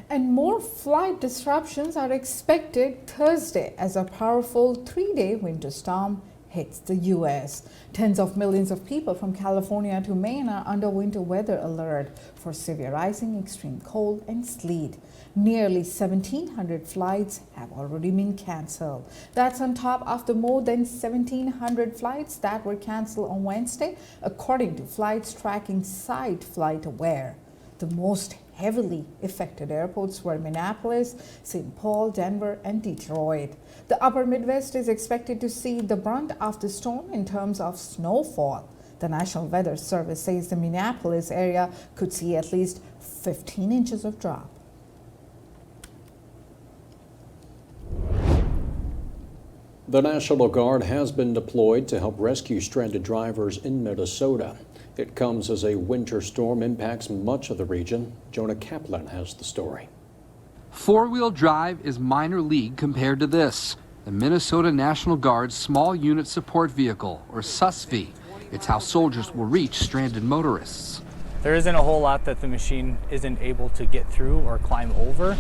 And more flight disruptions are expected Thursday as a powerful 3-day winter storm hits the U.S. Tens of millions of people from California to Maine are under winter weather alert for severe rising extreme cold and sleet. Nearly 1,700 flights have already been cancelled. That's on top of the more than 1,700 flights that were cancelled on Wednesday, according to flights tracking site FlightAware. The most heavily affected airports were Minneapolis, St. Paul, Denver, and Detroit. The upper Midwest is expected to see the brunt of the storm in terms of snowfall. The National Weather Service says the Minneapolis area could see at least 15 inches of drop. The National Guard has been deployed to help rescue stranded drivers in Minnesota. It comes as a winter storm impacts much of the region. Jonah Kaplan has the story. Four-wheel drive is minor league compared to this. The Minnesota National Guard's Small Unit Support Vehicle, or SUSV. It's how soldiers will reach stranded motorists. There isn't a whole lot that the machine isn't able to get through or climb over.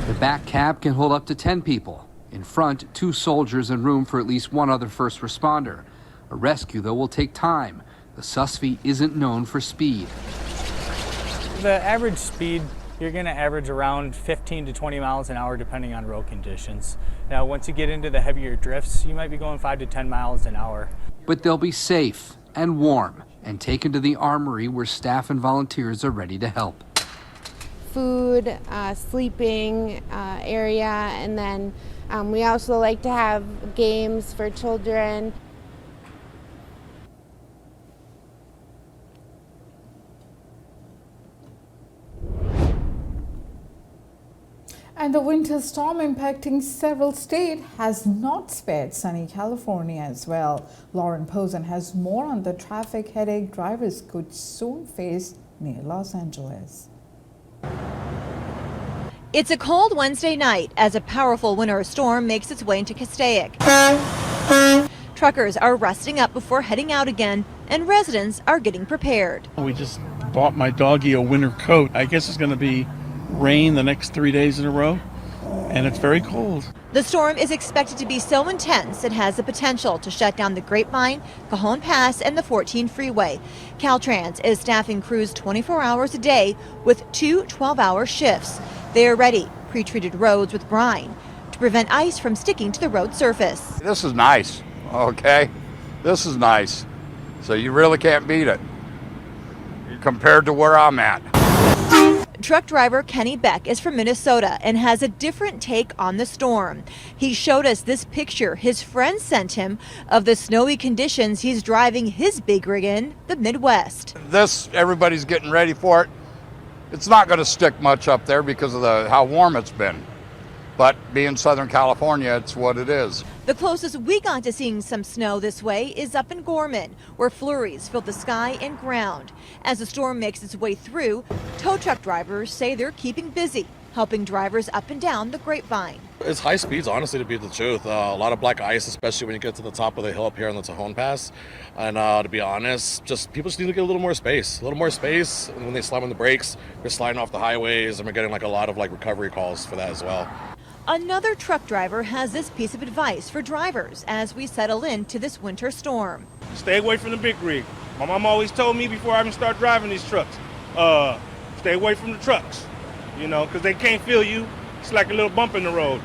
The back cab can hold up to 10 people. In front, 2 soldiers and room for at least one other first responder. A rescue, though, will take time. The SUSV isn't known for speed. The average speed, you're going to average around 15 to 20 miles an hour depending on road conditions. Now, once you get into the heavier drifts, you might be going 5 to 10 miles an hour. But they'll be safe and warm and taken to the armory where staff and volunteers are ready to help. Food, sleeping area, and then we also like to have games for children. And the winter storm impacting several states has not spared sunny California as well. Lauren Posen has more on the traffic headache drivers could soon face near Los Angeles. It's a cold Wednesday night as a powerful winter storm makes its way into Castaic. Truckers are resting up before heading out again, and residents are getting prepared. We just bought my doggie a winter coat. I guess it's going to be rain the next 3 days in a row, and it's very cold. The storm is expected to be so intense it has the potential to shut down the Grapevine, Cajon Pass, and the 14 freeway. Caltrans is staffing crews 24 hours a day with 2 12-hour shifts. They are ready, pre-treated roads with brine to prevent ice from sticking to the road surface. This is nice, okay? This is nice. So you really can't beat it compared to where I'm at. Truck driver Kenny Beck is from Minnesota and has a different take on the storm. He showed us this picture his friend sent him of the snowy conditions he's driving his big rig in the Midwest. Everybody's getting ready for it. It's not going to stick much up there because of how warm it's been. But being Southern California, it's what it is. The closest we got to seeing some snow this way is up in Gorman, where flurries filled the sky and ground. As the storm makes its way through, tow truck drivers say they're keeping busy, helping drivers up and down the Grapevine. It's high speeds, honestly, to be the truth. A lot of black ice, especially when you get to the top of the hill up here on the Cajon Pass. And to be honest, people just need to get a little more space. And when they slam on the brakes, they're sliding off the highways, and we're getting a lot of recovery calls for that as well. Another truck driver has this piece of advice for drivers as we settle into this winter storm. Stay away from the big rig. My mom always told me before I even start driving these trucks, stay away from the trucks, because they can't feel you. It's like a little bump in the road.